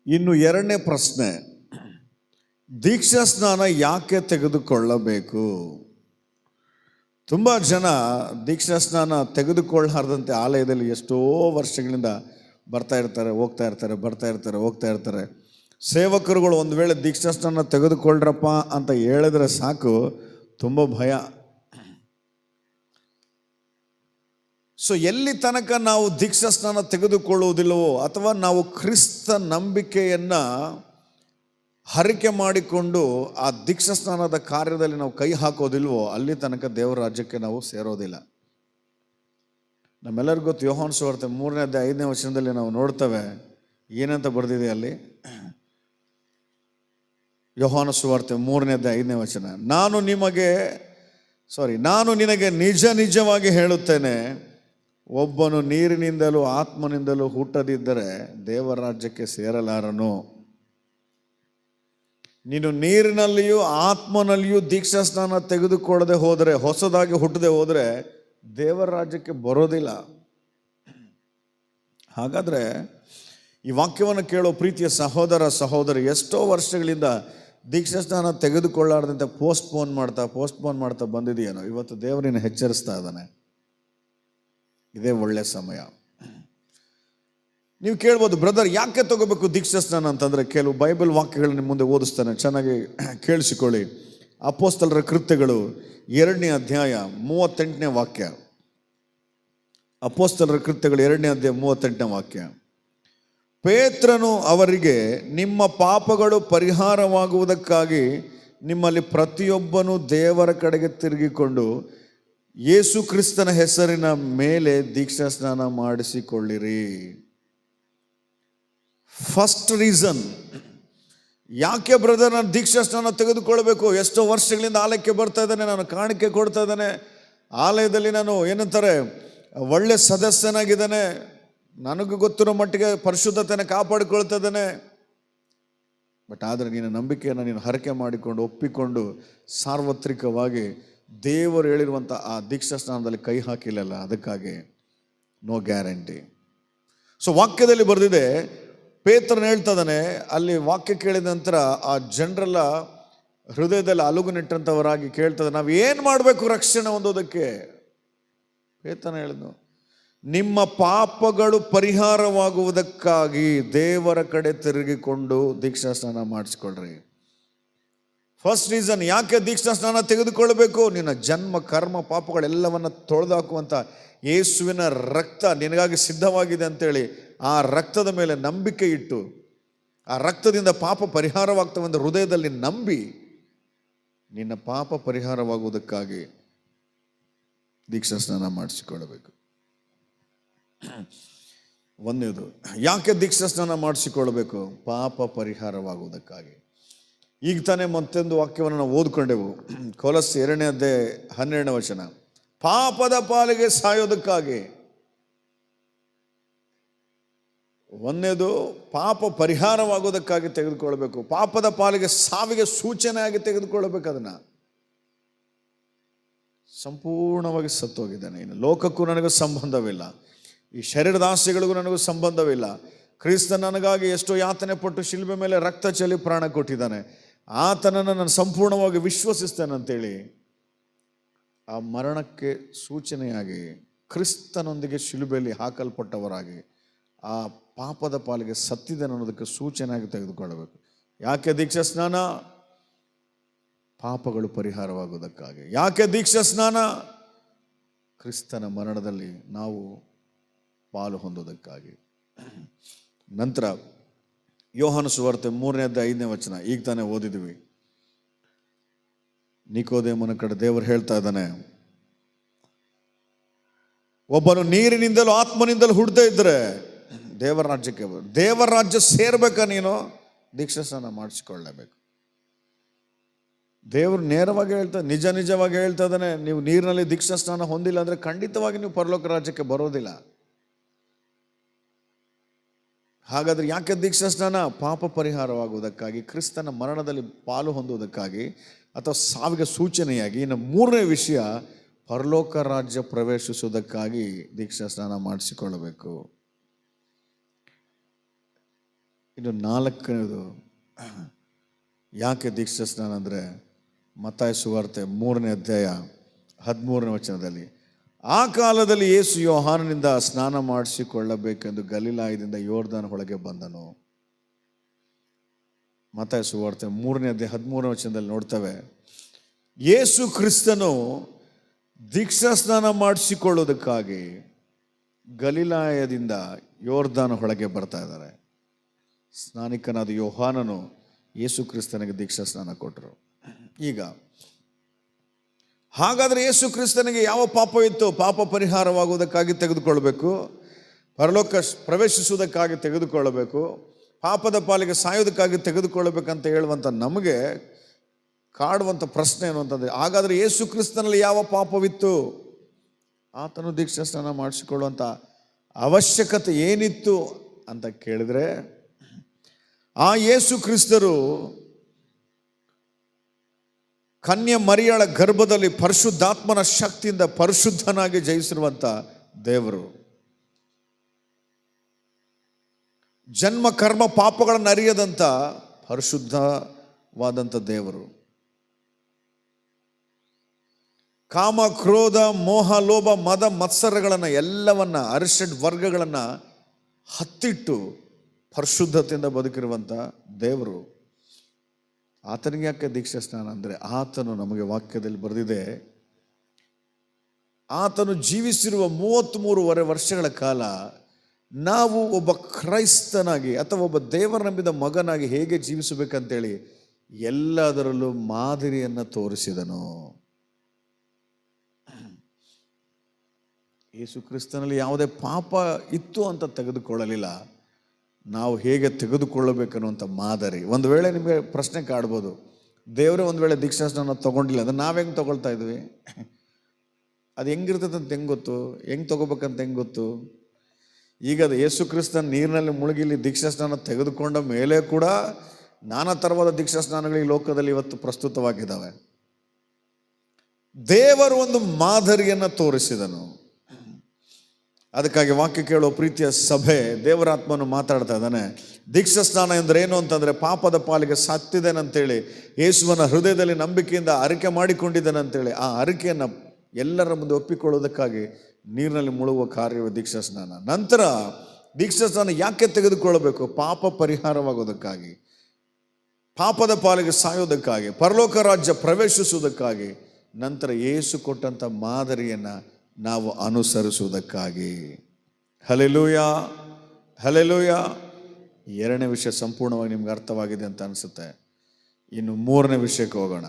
ಇನ್ನು ಎರಡನೇ ಪ್ರಶ್ನೆ, ದೀಕ್ಷಾ ಸ್ನಾನ ಯಾಕೆ ತೆಗೆದುಕೊಳ್ಳಬೇಕು? ತುಂಬ ಜನ ದೀಕ್ಷಾ ಸ್ನಾನ ತೆಗೆದುಕೊಳ್ಳಾರ್ದಂತೆ ಆಲಯದಲ್ಲಿ ಎಷ್ಟೋ ವರ್ಷಗಳಿಂದ ಬರ್ತಾ ಇರ್ತಾರೆ, ಹೋಗ್ತಾ ಇರ್ತಾರೆ, ಬರ್ತಾ ಇರ್ತಾರೆ, ಹೋಗ್ತಾ ಇರ್ತಾರೆ. ಸೇವಕರುಗಳು ಒಂದು ವೇಳೆ ದೀಕ್ಷಾ ಸ್ನಾನ ತೆಗೆದುಕೊಳ್ಳ್ರಪ್ಪ ಅಂತ ಹೇಳಿದ್ರೆ ಸಾಕು, ತುಂಬ ಭಯ. ಸೊ ಎಲ್ಲಿ ತನಕ ನಾವು ದೀಕ್ಷಾ ಸ್ನಾನ ತೆಗೆದುಕೊಳ್ಳುವುದಿಲ್ಲವೋ, ಅಥವಾ ನಾವು ಕ್ರಿಸ್ತ ನಂಬಿಕೆಯನ್ನು ಹರಿಕೆ ಮಾಡಿಕೊಂಡು ಆ ದೀಕ್ಷಾ ಸ್ನಾನದ ಕಾರ್ಯದಲ್ಲಿ ನಾವು ಕೈ ಹಾಕೋದಿಲ್ವೋ, ಅಲ್ಲಿ ತನಕ ದೇವರ ರಾಜ್ಯಕ್ಕೆ ನಾವು ಸೇರೋದಿಲ್ಲ. ನಮ್ಮೆಲ್ಲರಿಗೂ ಗೊತ್ತು, ಯೋಹಾನ ಸುವಾರ್ತೆ 3ನೇ ಅಧ್ಯಾಯ 5ನೇ ವಚನದಲ್ಲಿ ನಾವು ನೋಡ್ತೇವೆ. ಏನಂತ ಬರೆದಿದೆ ಅಲ್ಲಿ? ಯೋಹಾನ ಸುವಾರ್ತೆ 3ನೇ ಅಧ್ಯಾಯ 5ನೇ ವಚನ, ನಾನು ನಿನಗೆ ನಿಜ ನಿಜವಾಗಿ ಹೇಳುತ್ತೇನೆ, ಒಬ್ಬನು ನೀರಿನಿಂದಲೂ ಆತ್ಮನಿಂದಲೂ ಹುಟ್ಟದಿದ್ದರೆ ದೇವರ ರಾಜ್ಯಕ್ಕೆ ಸೇರಲಾರನು. ನೀನು ನೀರಿನಲ್ಲಿಯೂ ಆತ್ಮನಲ್ಲಿಯೂ ದೀಕ್ಷಾ ಸ್ನಾನ ತೆಗೆದುಕೊಳ್ಳದೆ ಹೋದರೆ, ಹೊಸದಾಗಿ ಹುಟ್ಟದೆ ಹೋದರೆ ದೇವರ ರಾಜ್ಯಕ್ಕೆ ಬರೋದಿಲ್ಲ. ಹಾಗಾದರೆ ಈ ವಾಕ್ಯವನ್ನು ಕೇಳೋ ಪ್ರೀತಿಯ ಸಹೋದರ ಸಹೋದರಿ, ಎಷ್ಟೋ ವರ್ಷಗಳಿಂದ ದೀಕ್ಷಾ ಸ್ನಾನ ತೆಗೆದುಕೊಳ್ಳಾರ್ದಂತೆ ಪೋಸ್ಟ್ಪೋನ್ ಮಾಡ್ತಾ ಬಂದಿದೆಯೇನೋ, ಇವತ್ತು ದೇವರನ್ನು ಎಚ್ಚರಿಸ್ತಾ ಇದ್ದಾನೆ. ಇದೇ ಒಳ್ಳೆಯ ಸಮಯ. ನೀವು ಕೇಳ್ಬೋದು, ಬ್ರದರ್ ಯಾಕೆ ತಗೋಬೇಕು ದೀಕ್ಷಾ ಸ್ನಾನ ಅಂತಂದರೆ, ಕೆಲವು ಬೈಬಲ್ ವಾಕ್ಯಗಳನ್ನ ನಿಮ್ಮ ಮುಂದೆ ಓದಿಸ್ತಾನೆ, ಚೆನ್ನಾಗಿ ಕೇಳಿಸಿಕೊಳ್ಳಿ. ಅಪೊಸ್ತಲರ ಕೃತ್ಯಗಳು 2ನೇ ಅಧ್ಯಾಯ 38ನೇ ವಾಕ್ಯ. ಅಪೊಸ್ತಲರ ಕೃತ್ಯಗಳು 2ನೇ ಅಧ್ಯಾಯ 38ನೇ ವಾಕ್ಯ. ಪೇತ್ರನು ಅವರಿಗೆ, ನಿಮ್ಮ ಪಾಪಗಳು ಪರಿಹಾರವಾಗುವುದಕ್ಕಾಗಿ ನಿಮ್ಮಲ್ಲಿ ಪ್ರತಿಯೊಬ್ಬನೂ ದೇವರ ಕಡೆಗೆ ತಿರುಗಿಕೊಂಡು ಯೇಸು ಕ್ರಿಸ್ತನ ಹೆಸರಿನ ಮೇಲೆ ದೀಕ್ಷಾ ಸ್ನಾನ ಮಾಡಿಸಿಕೊಳ್ಳಿರಿ. ಫಸ್ಟ್ ರೀಸನ್, ಯಾಕೆ ಬ್ರದರ್ ನಾನು ದೀಕ್ಷಾ ಸ್ನಾನ ತೆಗೆದುಕೊಳ್ಬೇಕು? ಎಷ್ಟೋ ವರ್ಷಗಳಿಂದ ಆಲಯಕ್ಕೆ ಬರ್ತಾ ಇದ್ದಾನೆ, ನಾನು ಕಾಣಿಕೆ ಕೊಡ್ತಾ ಇದ್ದಾನೆ, ಆಲಯದಲ್ಲಿ ನಾನು ಏನಂತಾರೆ ಒಳ್ಳೆ ಸದಸ್ಯನಾಗಿದ್ದಾನೆ, ನನಗೂ ಗೊತ್ತಿರೋ ಮಟ್ಟಿಗೆ ಪರಿಶುದ್ಧತೆಯನ್ನು ಕಾಪಾಡಿಕೊಳ್ತಾ ಇದ್ದಾನೆ. ಬಟ್ ಆದರೆ ನಿನ್ನ ನಂಬಿಕೆಯನ್ನು ನೀನು ಹರಕೆ ಮಾಡಿಕೊಂಡು ಒಪ್ಪಿಕೊಂಡು ಸಾರ್ವತ್ರಿಕವಾಗಿ ದೇವರು ಹೇಳಿರುವಂಥ ಆ ದೀಕ್ಷಾ ಸ್ನಾನದಲ್ಲಿ ಕೈ ಹಾಕಿಲ್ಲಲ್ಲ, ಅದಕ್ಕಾಗಿ ನೋ ಗ್ಯಾರಂಟಿ. ಸೊ ವಾಕ್ಯದಲ್ಲಿ ಬರೆದಿದೆ, ಪೇತ್ರನ ಹೇಳ್ತಾ ಇದ್ದಾನೆ, ಅಲ್ಲಿ ವಾಕ್ಯ ಕೇಳಿದ ನಂತರ ಆ ಜನರೆಲ್ಲ ಹೃದಯದಲ್ಲಿ ಅಲುಗುನಿಟ್ಟಂಥವರಾಗಿ ಕೇಳ್ತದೆ, ನಾವು ಏನು ಮಾಡಬೇಕು ರಕ್ಷಣೆ ಹೊಂದೋದಕ್ಕೆ? ಪೇತ್ರನ ಹೇಳಿದ್ನು, ನಿಮ್ಮ ಪಾಪಗಳು ಪರಿಹಾರವಾಗುವುದಕ್ಕಾಗಿ ದೇವರ ಕಡೆ ತಿರುಗಿಕೊಂಡು ದೀಕ್ಷಾ ಸ್ನಾನ ಮಾಡಿಸ್ಕೊಳ್ರಿ. ಫಸ್ಟ್ ರೀಸನ್, ಯಾಕೆ ದೀಕ್ಷಾ ಸ್ನಾನ ತೆಗೆದುಕೊಳ್ಬೇಕು? ನಿನ್ನ ಜನ್ಮ ಕರ್ಮ ಪಾಪಗಳೆಲ್ಲವನ್ನು ತೊಳೆದಾಕುವಂಥ ಯೇಸುವಿನ ರಕ್ತ ನಿನಗಾಗಿ ಸಿದ್ಧವಾಗಿದೆ ಅಂತೇಳಿ ಆ ರಕ್ತದ ಮೇಲೆ ನಂಬಿಕೆ ಇಟ್ಟು, ಆ ರಕ್ತದಿಂದ ಪಾಪ ಪರಿಹಾರವಾಗ್ತವಂತ ಹೃದಯದಲ್ಲಿ ನಂಬಿ, ನಿನ್ನ ಪಾಪ ಪರಿಹಾರವಾಗುವುದಕ್ಕಾಗಿ ದೀಕ್ಷಾ ಸ್ನಾನ ಮಾಡಿಸಿಕೊಳ್ಳಬೇಕು. ಒಂದೇದು, ಯಾಕೆ ದೀಕ್ಷಾ ಸ್ನಾನ ಮಾಡಿಸಿಕೊಳ್ಳಬೇಕು? ಪಾಪ ಪರಿಹಾರವಾಗುವುದಕ್ಕಾಗಿ. ಈಗ ತಾನೇ ಮತ್ತೊಂದು ವಾಕ್ಯವನ್ನು ನಾವು ಓದ್ಕೊಂಡೆವು, ಕೊಲಸ್ಸೆ 2ನೇ ಅಧ್ಯಾಯ 12ನೇ ವಚನ, ಪಾಪದ ಪಾಲಿಗೆ ಸಾಯೋದಕ್ಕಾಗಿ. ಒಂದೇದು ಪಾಪ ಪರಿಹಾರವಾಗೋದಕ್ಕಾಗಿ ತೆಗೆದುಕೊಳ್ಬೇಕು, ಪಾಪದ ಪಾಲಿಗೆ ಸಾವಿಗೆ ಸೂಚನೆಯಾಗಿ ತೆಗೆದುಕೊಳ್ಬೇಕು. ಅದನ್ನು ಸಂಪೂರ್ಣವಾಗಿ ಸತ್ತೋಗಿದ್ದಾನೆ, ಇನ್ನು ಲೋಕಕ್ಕೂ ನನಗೂ ಸಂಬಂಧವಿಲ್ಲ, ಈ ಶರೀರದ ಆಸೆಗಳಿಗೂ ನನಗೂ ಸಂಬಂಧವಿಲ್ಲ. ಕ್ರಿಸ್ತ ನನಗಾಗಿ ಎಷ್ಟೋ ಯಾತನೆ ಪಟ್ಟು ಶಿಲ್ಬೆ ಮೇಲೆ ರಕ್ತ ಚೆಲ್ಲಿ ಪ್ರಾಣ ಕೊಟ್ಟಿದ್ದಾನೆ, ಆತನನ್ನು ನಾನು ಸಂಪೂರ್ಣವಾಗಿ ವಿಶ್ವಸಿಸ್ತೇನೆ ಅಂತೇಳಿ ಆ ಮರಣಕ್ಕೆ ಸೂಚನೆಯಾಗಿ ಕ್ರಿಸ್ತನೊಂದಿಗೆ ಶಿಲುಬೆಯಲ್ಲಿ ಹಾಕಲ್ಪಟ್ಟವರಾಗಿ ಆ ಪಾಪದ ಪಾಲಿಗೆ ಸತ್ತಿದ್ದಾನೆ ಅನ್ನೋದಕ್ಕೆ ಸೂಚನೆಯಾಗಿ ತೆಗೆದುಕೊಳ್ಳಬೇಕು. ಯಾಕೆ ದೀಕ್ಷಾ ಸ್ನಾನ? ಪಾಪಗಳು ಪರಿಹಾರವಾಗುವುದಕ್ಕಾಗಿ. ಯಾಕೆ ದೀಕ್ಷಾ ಸ್ನಾನ? ಕ್ರಿಸ್ತನ ಮರಣದಲ್ಲಿ ನಾವು ಪಾಲು ಹೊಂದೋದಕ್ಕಾಗಿ. ನಂತರ ಯೋಹಾನ ಸುವಾರ್ತೆ 3ನೇ ಅಧ್ಯಾಯ 5ನೇ ವಚನ, ಈಗ ತಾನೇ ಓದಿದ್ವಿ. ನಿಕೋದೇಮನ ಕಡೆ ದೇವರು ಹೇಳ್ತಾ ಇದ್ದಾನೆ, ಒಬ್ಬನು ನೀರಿನಿಂದಲೂ ಆತ್ಮನಿಂದಲೂ ಹುಟ್ಟದೇ ಇದ್ರೆ ದೇವರ ರಾಜ್ಯಕ್ಕೆ ದೇವರ ರಾಜ್ಯ ಸೇರ್ಬೇಕಾ? ನೀನು ದೀಕ್ಷಾ ಸ್ನಾನ ಮಾಡಿಸಿಕೊಳ್ಳಬೇಕು. ದೇವರು ನೇರವಾಗಿ ನಿಜವಾಗಿ ಹೇಳ್ತಾ ಇದ್ದಾನೆ, ನೀವು ನೀರಿನಲ್ಲಿ ದೀಕ್ಷಾ ಸ್ನಾನ ಹೊಂದಿಲ್ಲ ಅಂದರೆ ಖಂಡಿತವಾಗಿ ನೀವು ಪರಲೋಕ ರಾಜ್ಯಕ್ಕೆ ಬರೋದಿಲ್ಲ. ಹಾಗಾದರೆ ಯಾಕೆ ದೀಕ್ಷಾ ಸ್ನಾನ? ಪಾಪ ಪರಿಹಾರವಾಗುವುದಕ್ಕಾಗಿ, ಕ್ರಿಸ್ತನ ಮರಣದಲ್ಲಿ ಪಾಲು ಹೊಂದುವುದಕ್ಕಾಗಿ, ಅಥವಾ ಸಾವಿಗೆ ಸೂಚನೆಯಾಗಿ. ಇನ್ನು 3ನೇ ವಿಷಯ, ಪರಲೋಕ ರಾಜ್ಯ ಪ್ರವೇಶಿಸುವುದಕ್ಕಾಗಿ ದೀಕ್ಷಾ ಸ್ನಾನ ಮಾಡಿಸಿಕೊಳ್ಳಬೇಕು. ಇನ್ನು ನಾಲ್ಕನೇದು ಯಾಕೆ ದೀಕ್ಷಾ ಸ್ನಾನ ಅಂದರೆ ಮತ್ತಾಯ ಸುವಾರ್ತೆ 3ನೇ ಅಧ್ಯಾಯ 13ನೇ ವಚನದಲ್ಲಿ, ಆ ಕಾಲದಲ್ಲಿ ಯೇಸು ಯೋಹಾನನಿಂದ ಸ್ನಾನ ಮಾಡಿಸಿಕೊಳ್ಳಬೇಕೆಂದು ಗಲಿಲಾಯದಿಂದ ಯೋರ್ದಾನ್ ಹೊಳಗೆ ಬಂದನು. ಮತ್ತಾಯ ಸುವಾರ್ತೆ 3ನೇ ಅಧ್ಯಾಯ 13ನೇ ವಚನದಲ್ಲಿ ನೋಡ್ತೇವೆ, ಯೇಸು ಕ್ರಿಸ್ತನು ದೀಕ್ಷಾ ಸ್ನಾನ ಮಾಡಿಸಿಕೊಳ್ಳೋದಕ್ಕಾಗಿ ಗಲಿಲಾಯದಿಂದ ಯೋರ್ದಾನ್ ಹೊಳಗೆ ಬರ್ತಾ ಇದ್ದಾರೆ. ಸ್ನಾನಿಕನಾದ ಯೋಹಾನನು ಯೇಸು ಕ್ರಿಸ್ತನಿಗೆ ದೀಕ್ಷಾ ಸ್ನಾನ ಕೊಟ್ಟರು. ಈಗ ಹಾಗಾದರೆ ಯೇಸು ಕ್ರಿಸ್ತನಿಗೆ ಯಾವ ಪಾಪವಿತ್ತು? ಪಾಪ ಪರಿಹಾರವಾಗುವುದಕ್ಕಾಗಿ ತೆಗೆದುಕೊಳ್ಳಬೇಕು, ಪರಲೋಕ ಪ್ರವೇಶಿಸುವುದಕ್ಕಾಗಿ ತೆಗೆದುಕೊಳ್ಳಬೇಕು, ಪಾಪದ ಪಾಲಿಗೆ ಸಾಯೋದಕ್ಕಾಗಿ ತೆಗೆದುಕೊಳ್ಳಬೇಕಂತ ಹೇಳುವಂಥ ನಮಗೆ ಕಾಡುವಂಥ ಪ್ರಶ್ನೆ ಏನು ಅಂತಂದರೆ, ಹಾಗಾದರೆ ಯೇಸು ಕ್ರಿಸ್ತನಲ್ಲಿ ಯಾವ ಪಾಪವಿತ್ತು? ಆತನು ದೀಕ್ಷಾ ಸ್ನಾನ ಮಾಡಿಸಿಕೊಳ್ಳುವಂಥ ಅವಶ್ಯಕತೆ ಏನಿತ್ತು ಅಂತ ಕೇಳಿದರೆ, ಆ ಯೇಸು ಕ್ರಿಸ್ತರು ಕನ್ಯೆ ಮರಿಯಳ ಗರ್ಭದಲ್ಲಿ ಪರಿಶುದ್ಧಾತ್ಮನ ಶಕ್ತಿಯಿಂದ ಪರಿಶುದ್ಧನಾಗಿ ಜಯಿಸಿರುವಂಥ ದೇವರು, ಜನ್ಮ ಕರ್ಮ ಪಾಪಗಳನ್ನು ಅರಿಯದಂಥ ಪರಿಶುದ್ಧವಾದಂಥ ದೇವರು, ಕಾಮ ಕ್ರೋಧ ಮೋಹ ಲೋಭ ಮದ ಮತ್ಸರಗಳನ್ನು ಎಲ್ಲವನ್ನ ಅರಿಷಡ್ ವರ್ಗಗಳನ್ನು ಹತ್ತಿಟ್ಟು ಪರಿಶುದ್ಧತೆಯಿಂದ ಬದುಕಿರುವಂಥ ದೇವರು. ಆತನಿಗೆ ಯಾಕೆ ದೀಕ್ಷಾ ಸ್ನಾನ ಅಂದರೆ, ಆತನು ನಮಗೆ ವಾಕ್ಯದಲ್ಲಿ ಬರೆದಿದೆ, ಆತನು ಜೀವಿಸಿರುವ 33.5 ವರ್ಷಗಳ ಕಾಲ ನಾವು ಒಬ್ಬ ಕ್ರೈಸ್ತನಾಗಿ ಅಥವಾ ಒಬ್ಬ ದೇವರ ನಂಬಿದ ಮಗನಾಗಿ ಹೇಗೆ ಜೀವಿಸಬೇಕಂತೇಳಿ ಎಲ್ಲದರಲ್ಲೂ ಮಾದರಿಯನ್ನು ತೋರಿಸಿದನು. ಯೇಸು ಕ್ರಿಸ್ತನಲ್ಲಿ ಯಾವುದೇ ಪಾಪ ಇತ್ತು ಅಂತ ತೆಗೆದುಕೊಳ್ಳಲಿಲ್ಲ, ನಾವು ಹೇಗೆ ತೆಗೆದುಕೊಳ್ಳಬೇಕನ್ನುವಂಥ ಮಾದರಿ. ಒಂದು ವೇಳೆ ನಿಮಗೆ ಪ್ರಶ್ನೆ ಕಾಡ್ಬೋದು, ದೇವರೇ ಒಂದು ವೇಳೆ ದೀಕ್ಷಾ ಸ್ನಾನ ತೊಗೊಂಡಿಲ್ಲ ಅಂದರೆ ನಾವು ಹೆಂಗೆ ತೊಗೊಳ್ತಾ ಇದ್ವಿ? ಅದು ಹೆಂಗಿರ್ತದೆ ಅಂತ ಹೆಂಗೆ ಗೊತ್ತು? ಹೆಂಗೆ ತೊಗೋಬೇಕಂತ ಹೆಂಗೆ ಗೊತ್ತು? ಈಗ ಅದು ಯೇಸು ಕ್ರಿಸ್ತನ ನೀರಿನಲ್ಲಿ ಮುಳುಗಿಲಿ ದೀಕ್ಷಾ ಸ್ನಾನ ತೆಗೆದುಕೊಂಡ ಮೇಲೆ ಕೂಡ ನಾನಾ ಥರವಾದ ದೀಕ್ಷಾ ಸ್ನಾನಗಳು ಈ ಲೋಕದಲ್ಲಿ ಇವತ್ತು ಪ್ರಸ್ತುತವಾಗಿದ್ದಾವೆ. ದೇವರು ಒಂದು ಮಾದರಿಯನ್ನು ತೋರಿಸಿದನು. ಅದಕ್ಕಾಗಿ ವಾಕ್ಯ ಕೇಳೋ ಪ್ರೀತಿಯ ಸಭೆ, ದೇವರಾತ್ಮನು ಮಾತಾಡ್ತಾ ಇದ್ದಾನೆ. ದೀಕ್ಷಾ ಸ್ನಾನ ಅಂದರೆ ಏನು ಅಂತಂದರೆ, ಪಾಪದ ಪಾಲಿಗೆ ಸತ್ತಿದ್ದೇನಂತೇಳಿ ಯೇಸುವನ ಹೃದಯದಲ್ಲಿ ನಂಬಿಕೆಯಿಂದ ಅರಿಕೆ ಮಾಡಿಕೊಂಡಿದ್ದೇನಂತೇಳಿ ಆ ಅರಿಕೆಯನ್ನು ಎಲ್ಲರ ಮುಂದೆ ಒಪ್ಪಿಕೊಳ್ಳೋದಕ್ಕಾಗಿ ನೀರಿನಲ್ಲಿ ಮುಳುಗುವ ಕಾರ್ಯವೇ ದೀಕ್ಷಾ ಸ್ನಾನ. ನಂತರ ದೀಕ್ಷಾ ಸ್ನಾನ ಯಾಕೆ ತೆಗೆದುಕೊಳ್ಳಬೇಕು? ಪಾಪ ಪರಿಹಾರವಾಗೋದಕ್ಕಾಗಿ, ಪಾಪದ ಪಾಲಿಗೆ ಸಾಯೋದಕ್ಕಾಗಿ, ಪರಲೋಕ ರಾಜ್ಯ ಪ್ರವೇಶಿಸುವುದಕ್ಕಾಗಿ, ನಂತರ ಯೇಸು ಕೊಟ್ಟಂಥ ಮಾದರಿಯನ್ನು ನಾವು ಅನುಸರಿಸುವುದಕ್ಕಾಗಿ. Hallelujah, hallelujah. 2ನೇ ವಿಷಯ ಸಂಪೂರ್ಣವಾಗಿ ನಿಮ್ಗೆ ಅರ್ಥವಾಗಿದೆ ಅಂತ ಅನಿಸುತ್ತೆ. ಇನ್ನು 3ನೇ ವಿಷಯಕ್ಕೆ ಹೋಗೋಣ.